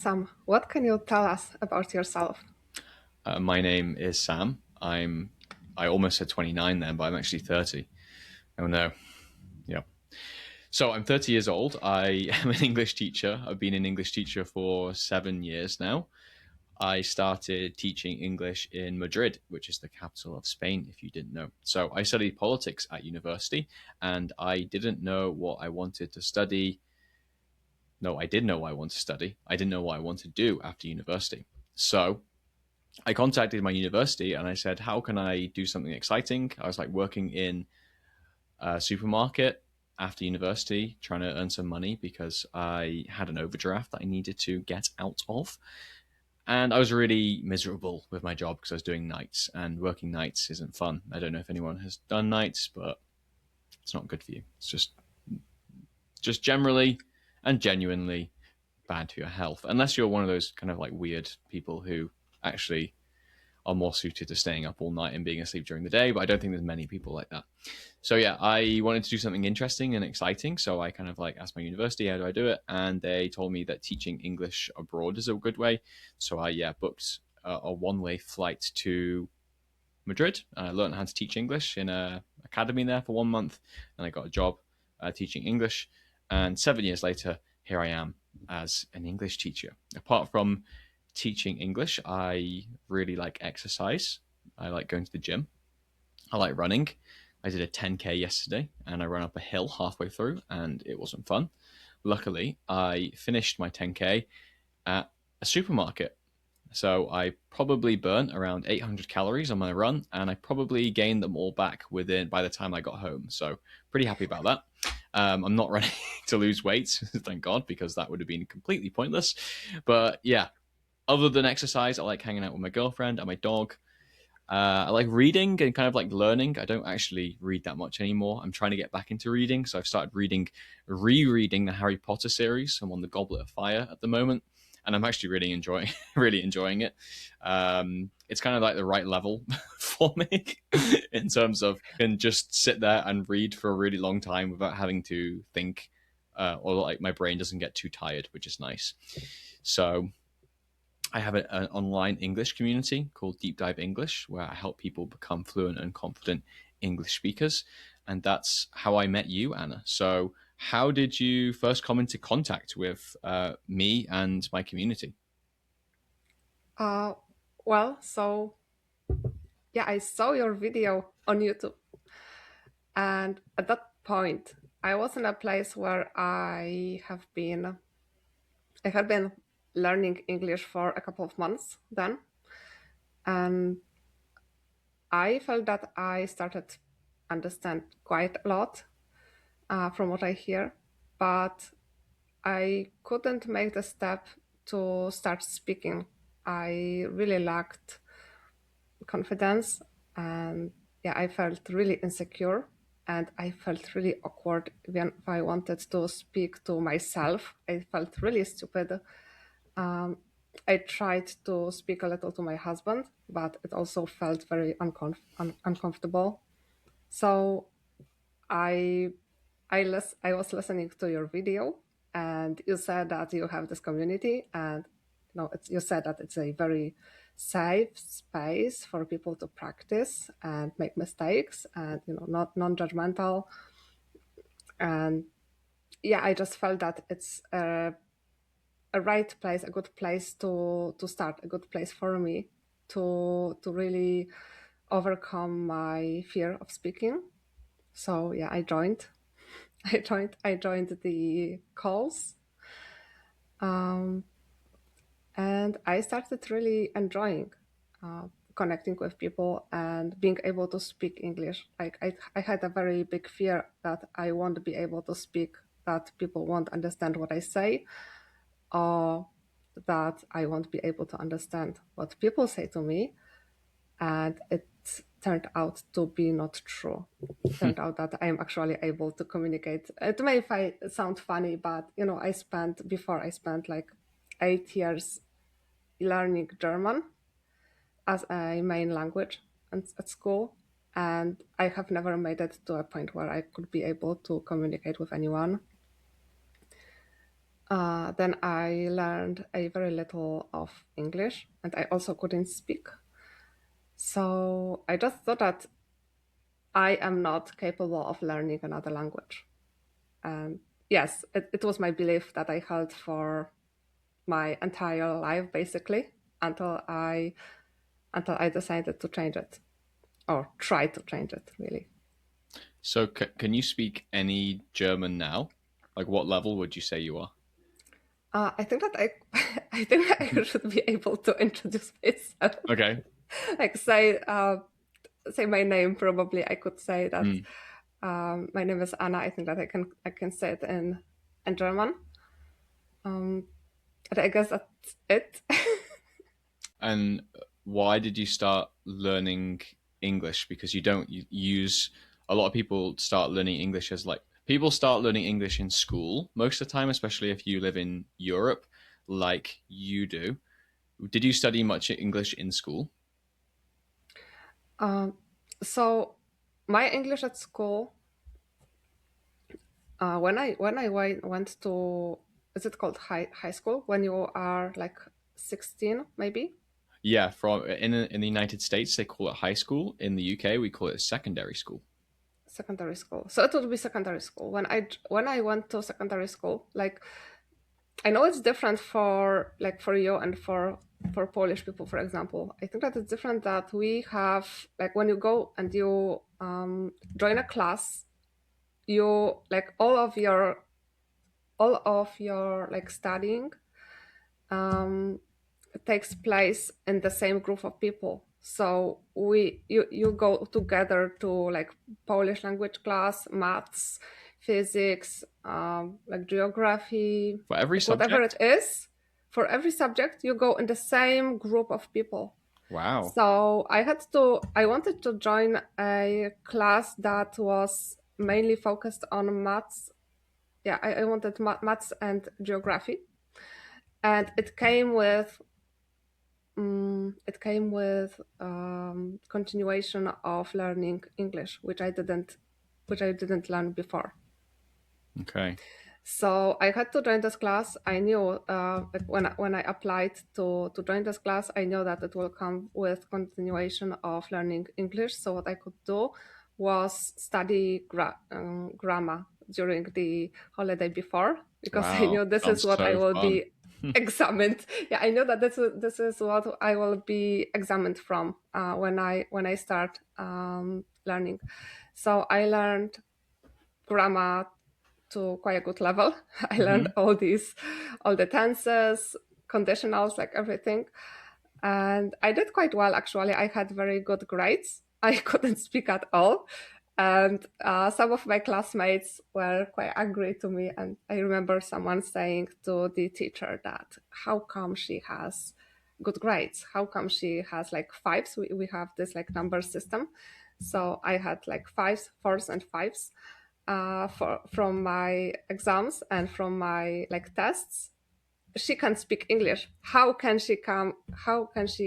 Sam, what can you tell us about yourself? My name is Sam. I almost said 29 then, but I'm actually 30. Oh no. Yeah. So I'm 30 years old. I am an English teacher. I've been an English teacher for 7 years now. I started teaching English in Madrid, which is the capital of Spain, if you didn't know. So I studied politics at university, and I didn't know what I wanted to study. No, I did know what I wanted to study. I didn't know what I wanted to do after university. So I contacted my university and I said, how can I do something exciting? I was like working in a supermarket after university, trying to earn some money because I had an overdraft that I needed to get out of. And I was really miserable with my job because I was doing nights, and working nights isn't fun. I don't know if anyone has done nights, but it's not good for you. It's just generally and genuinely bad for your health, unless you're one of those kind of like weird people who actually are more suited to staying up all night and being asleep during the day. But I don't think there's many people like that. So yeah, I wanted to do something interesting and exciting. So I kind of like asked my university, how do I do it? And they told me that teaching English abroad is a good way. So I booked a one-way flight to Madrid. I learned how to teach English in a academy there for 1 month, and I got a job teaching English. And 7 years later, here I am as an English teacher. Apart from teaching English, I really like exercise. I like going to the gym. I like running. I did a 10K yesterday and I ran up a hill halfway through and it wasn't fun. Luckily, I finished my 10K at a supermarket. So I probably burnt around 800 calories on my run, and I probably gained them all back within by the time I got home. So pretty happy about that. I'm not running to lose weight, thank God, because that would have been completely pointless. But yeah, other than exercise, I like hanging out with my girlfriend and my dog. I like reading and kind of like learning. I don't actually read that much anymore. I'm trying to get back into reading, so I've started rereading the Harry Potter series. I'm on the Goblet of Fire at the moment, and I'm actually really enjoying really enjoying it. It's kind of like the right level for me in terms of I can just sit there and read for a really long time without having to think, or like my brain doesn't get too tired, which is nice. So I have an online English community called Deep Dive English, where I help people become fluent and confident English speakers. And that's how I met you, Anna. So, how did you first come into contact with me and my community? Uh, so yeah, I saw your video on YouTube, and at that point, I was in a place where I had been learning English for a couple of months then, and I felt that I started understand quite a lot from what I hear, but I couldn't make the step to start speaking. I really lacked confidence, and yeah, I felt really insecure and I felt really awkward when if I wanted to speak to myself. I felt really stupid. I tried to speak a little to my husband, but it also felt very uncomfortable. So I I was listening to your video, and you said that you have this community, and you said that it's a very safe space for people to practice and make mistakes, and not non-judgmental. And yeah, I just felt that it's a right place, a good place to start, a good place for me to really overcome my fear of speaking. So yeah, I joined. I joined the calls, and I started really enjoying connecting with people and being able to speak English. Like I had a very big fear that I won't be able to speak, that people won't understand what I say, or that I won't be able to understand what people say to me. And it turned out to be not true. It turned out that I am actually able to communicate. It may sound funny, but I spent like 8 years learning German as a main language at school, and I have never made it to a point where I could be able to communicate with anyone. Then I learned a very little of English, and I also couldn't speak. So I just thought that I am not capable of learning another language. And yes, it was my belief that I held for my entire life, basically, until I until I decided to change it or try to change it, really. So, can you speak any German now? Like, what level would you say you are? I think that I I think that I should be able to introduce myself. Okay. Like say my name. Probably I could say that Mm. my name is Anna. I think that I can say it in German. Um, but I guess that's it. And why did you start learning English? Because you don't use a lot of people start learning English as like people start learning English in school most of the time, especially if you live in Europe, like you do. Did you study much English in school? um, so my English at school, went to, is it called high school when you are like 16 maybe? Yeah, from in the United States they call it high school. In the UK we call it secondary school. Secondary school. So it would be secondary school. When I went to secondary school, like I know it's different for like for you and for Polish people, for example. I think that it's different that we have like when you go and you join a class, you like all of your like studying um, takes place in the same group of people. So you go together to like Polish language class, maths, physics, like geography, For every like whatever it subject? is. For every subject, you go in the same group of people. Wow. So I wanted to join a class that was mainly focused on maths. Yeah, I wanted maths and geography, and it came with continuation of learning English, which I didn't learn before. Okay. So I had to join this class. I knew like when I applied to join this class, I knew that it will come with continuation of learning English. So what I could do was study grammar during the holiday before, because I Wow. knew this is Sounds what I so will fun. be examined. Yeah, I know that this is what I will be examined from when I start learning. So I learned grammar to quite a good level. I learned Hmm. all the tenses, conditionals, like everything. And I did quite well, actually. I had very good grades. I couldn't speak at all. And some of my classmates were quite angry to me. And I remember someone saying to the teacher that, how come she has good grades? How come she has like fives? We have this like number system. So I had like fives, fours, and fives from my exams and from my like tests. She can speak English. How can she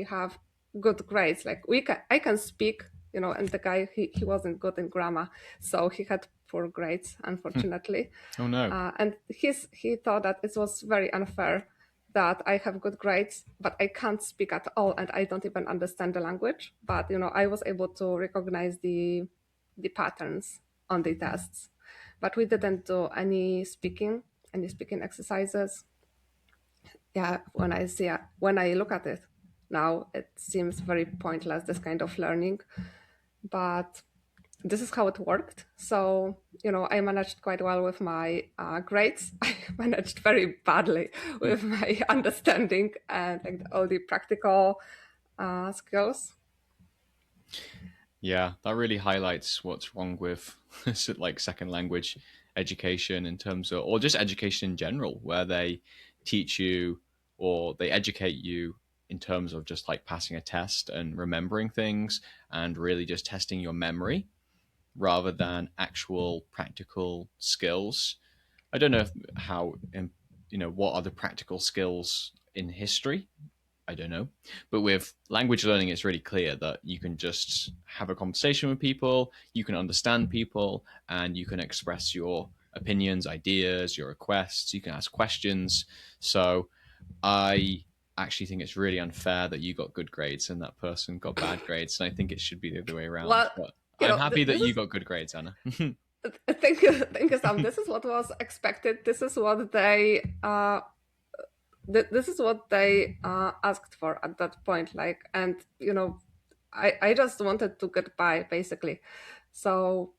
have good grades? Like I can speak, and the guy, he wasn't good in grammar, so he had poor grades, unfortunately. Oh no. And he thought that it was very unfair that I have good grades, but I can't speak at all, and I don't even understand the language. But I was able to recognize the patterns on the tests. But we didn't do any speaking exercises. Yeah, when I look at it now, it seems very pointless, this kind of learning. But this is how it worked. So, I managed quite well with my grades. I managed very badly with my understanding and like all the practical skills. Yeah, that really highlights what's wrong with like second language education in terms of, or just education in general, where they teach you or they educate you in terms of just like passing a test and remembering things and really just testing your memory rather than actual practical skills. I don't know how, what are the practical skills in history. I don't know. But with language learning, it's really clear that you can just have a conversation with people, you can understand people, and you can express your opinions, ideas, your requests. You can ask questions. So I actually think it's really unfair that you got good grades and that person got bad grades. And I think it should be the other way around. Well, But I'm happy that this you is got good grades, Anna. thank you, Sam. This is what was expected. This is what they asked for at that point. Like, and I just wanted to get by basically. So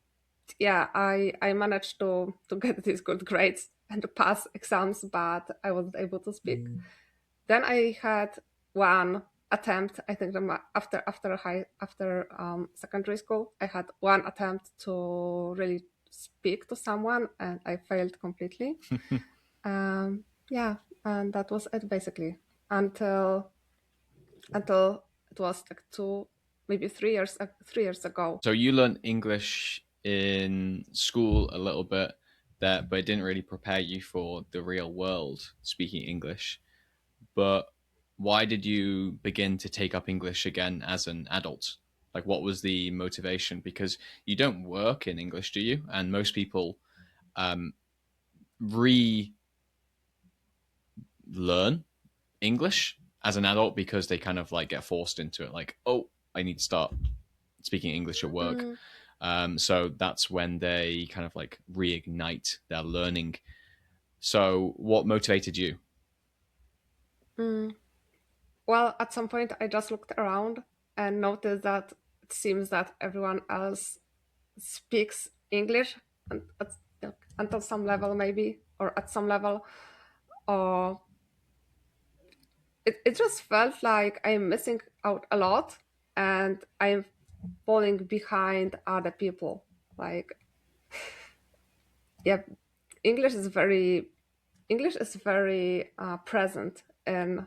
yeah, I managed to get these good grades and to pass exams, but I wasn't able to speak. Then I had one attempt. I think after secondary school, I had one attempt to really speak to someone, and I failed completely. Yeah, and that was it basically until it was like 3 years ago. So you learned English in school a little bit there, but it didn't really prepare you for the real world speaking English. But why did you begin to take up English again as an adult? Like, what was the motivation? Because you don't work in English, do you? And most people relearn English as an adult because they kind of like get forced into it. Like, oh, I need to start speaking English at work. Mm, So that's when they kind of like reignite their learning. So, what motivated you? mm. Well, at some point, I just looked around and noticed that it seems that everyone else speaks English and until some level, maybe, or at some level, or it just felt like I'm missing out a lot and I'm falling behind other people. Like, yeah, English is very English is very present in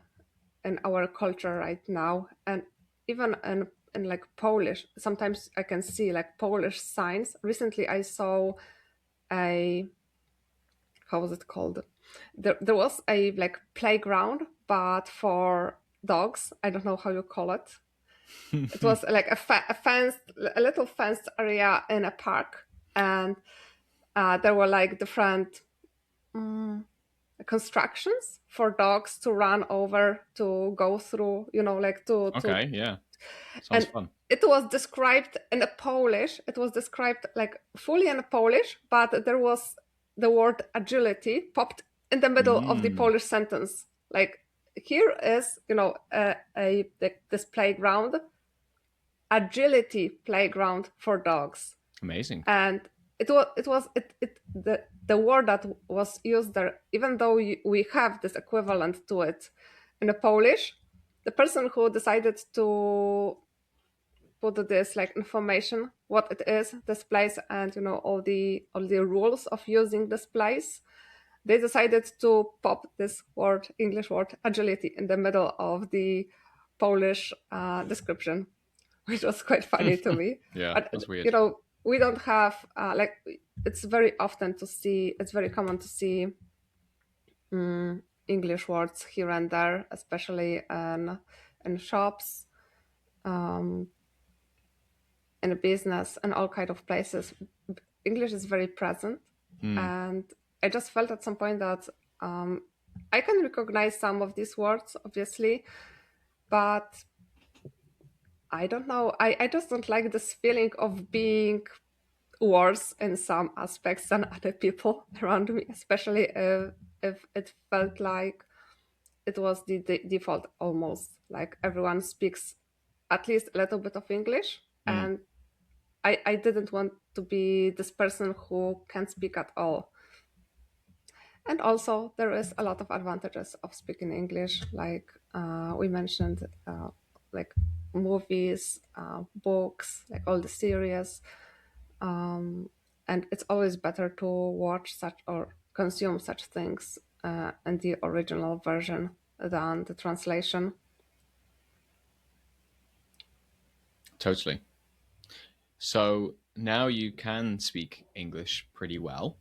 our culture right now, and even in like Polish. Sometimes I can see like Polish signs. Recently, I saw a how was it called? There was a like playground, but for dogs. I don't know how you call it. It was like a fenced, a little fenced area in a park, and there were like different constructions for dogs to run over, to go through, like to Okay, yeah, sounds and fun. it was described in a Polish. It was described like fully in Polish, but there was the word agility popped in the middle of the Mm, Polish sentence. Like, here is, this playground, agility playground for dogs. amazing. And the word that was used there, even though we have this equivalent to it in the Polish, the person who decided to put this like information, what it is, this place, and all the rules of using this place, they decided to pop this word, English word, agility, in the middle of the Polish description, which was quite funny to me. Yeah, But that's weird. we don't have like, it's very common to see English words here and there, especially in shops, in a business, and all kind of places. English is very present, Mm. and I just felt at some point that I can recognize some of these words, obviously, but I don't know. I just don't like this feeling of being worse in some aspects than other people around me, especially if it felt like it was the default almost. Like, everyone speaks at least a little bit of English, Mm. and I didn't want to be this person who can't speak at all. And also, there is a lot of advantages of speaking English, like we mentioned, like movies, books, like all the series. And it's always better to watch such or consume such things in the original version than the translation. Totally. So now you can speak English pretty well.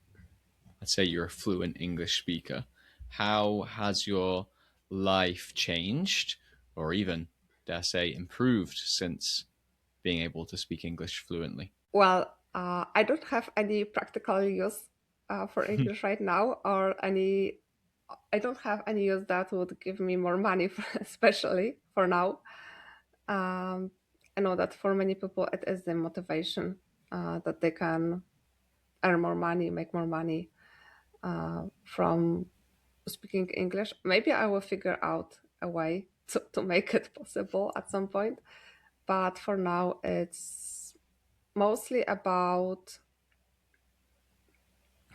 Let's say you're a fluent English speaker. How has your life changed, or even, dare say, improved since being able to speak English fluently? Well, I don't have any practical use for English right now, or any. I don't have any use that would give me more money, especially for now. Um, I know that for many people it is the motivation that they can earn more money, make more money from speaking English. Maybe I will figure out a way to make it possible at some point. But for now, it's mostly about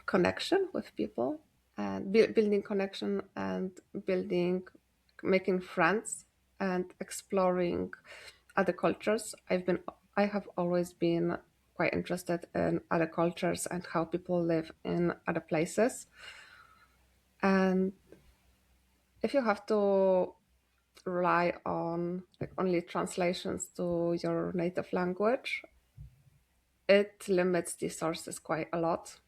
connection with people and building connection and building, making friends and exploring other cultures. I have always been quite interested in other cultures and how people live in other places. And if you have to rely on like only translations to your native language, it limits the sources quite a lot.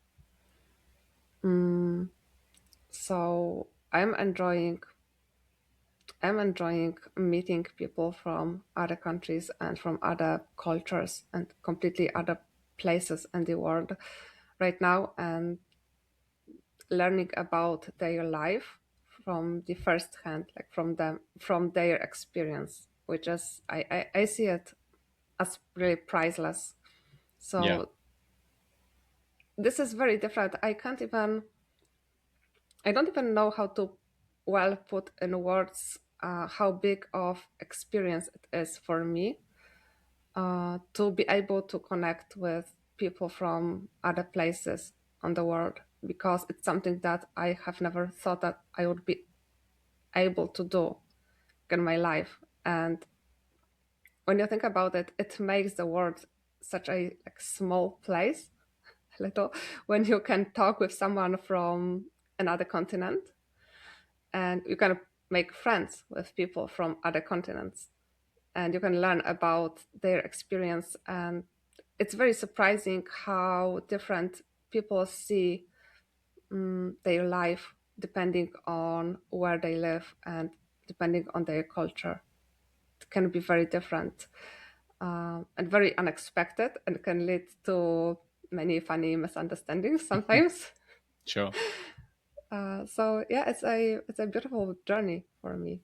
So I'm enjoying meeting people from other countries and from other cultures and completely other places in the world right now, and learning about their life from the first hand, like from their experience, which is I see it as really priceless. Yeah. So this is very different. I don't even know how to well put in words how big of experience it is for me to be able to connect with people from other places on the world, because it's something that I have never thought that I would be able to do in my life. And when you think about it, it makes the world such a like, small place, little, when you can talk with someone from another continent and you can make friends with people from other continents and you can learn about their experience. And it's very surprising how different people see their life depending on where they live and depending on their culture. It can be very different and very unexpected and can lead to many funny misunderstandings sometimes. Sure. So yeah, it's a beautiful journey for me.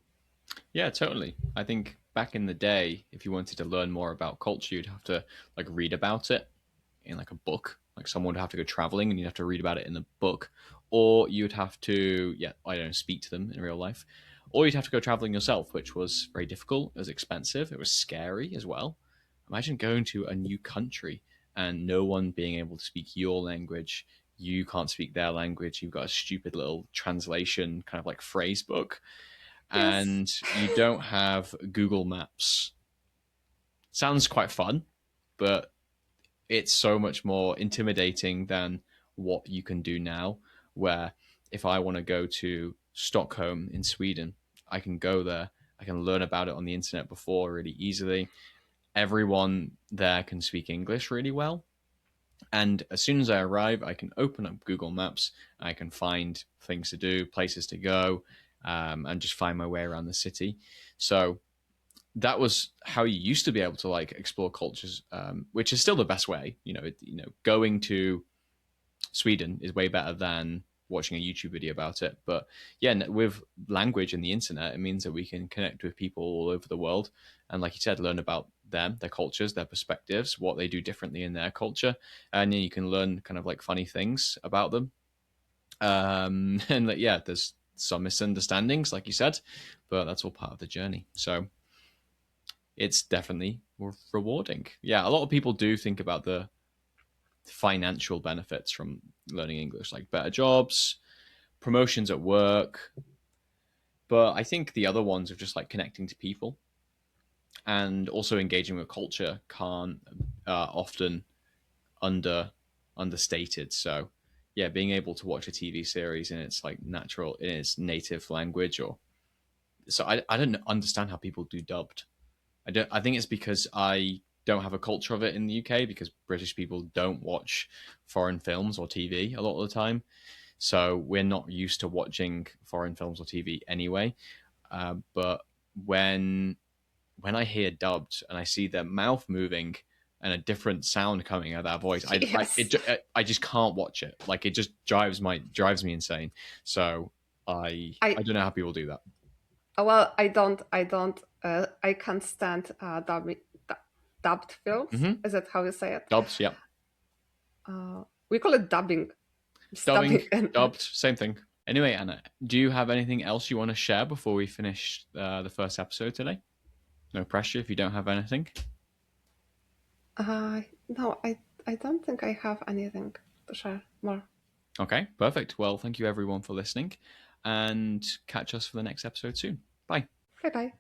Yeah, totally. I think back in the day, if you wanted to learn more about culture, you'd have to like read about it in like a book. Like someone would have to go traveling and you'd have to read about it in the book. Or you'd have to, yeah, I don't know, speak to them in real life. Or you'd have to go traveling yourself, which was very difficult. It was expensive. It was scary as well. Imagine going to a new country and no one being able to speak your language. You can't speak their language. You've got a stupid little translation, kind of like phrase book, Yes. and you don't have Google Maps. Sounds quite fun, but it's so much more intimidating than what you can do now. Where if I want to go to Stockholm in Sweden, I can go there. I can learn about it on the internet before really easily. Everyone there can speak English really well. And as soon as I arrive, I can open up Google Maps. I can find things to do, places to go, and just find my way around the city. So that was how you used to be able to like explore cultures, which is still the best way. Going to Sweden is way better than watching a YouTube video about it. But yeah, with language and the internet, it means that we can connect with people all over the world, and like you said, learn about them, their cultures, their perspectives, what they do differently in their culture, and then you can learn kind of like funny things about them. And like, yeah, there's some misunderstandings, like you said, but that's all part of the journey. So it's definitely rewarding. Yeah, a lot of people do think about the financial benefits from learning English, like better jobs, promotions at work. But I think the other ones of just like connecting to people and also engaging with culture can't often under understated. So yeah, being able to watch a TV series in its like natural in its native language, or so I don't understand how people do dubbed. I think it's because I don't have a culture of it in the UK, because British people don't watch foreign films or TV a lot of the time. So we're not used to watching foreign films or TV anyway. But when when I hear dubbed and I see their mouth moving and a different sound coming out of that voice. Yes. I just can't watch it. Like it just drives me insane. So I I don't know how people do that. well, I can't stand dubbed films. Mm-hmm. Is that how you say it? Dubs, yeah. We call it dubbing. It's Dubbing, dubbing, and dubbed, same thing. Anyway, Anna, do you have anything else you want to share before we finish the first episode today? No pressure if you don't have anything. no, I don't think I have anything to share more. Okay, perfect. Well, thank you everyone for listening, and catch us for the next episode soon. Bye. Bye bye.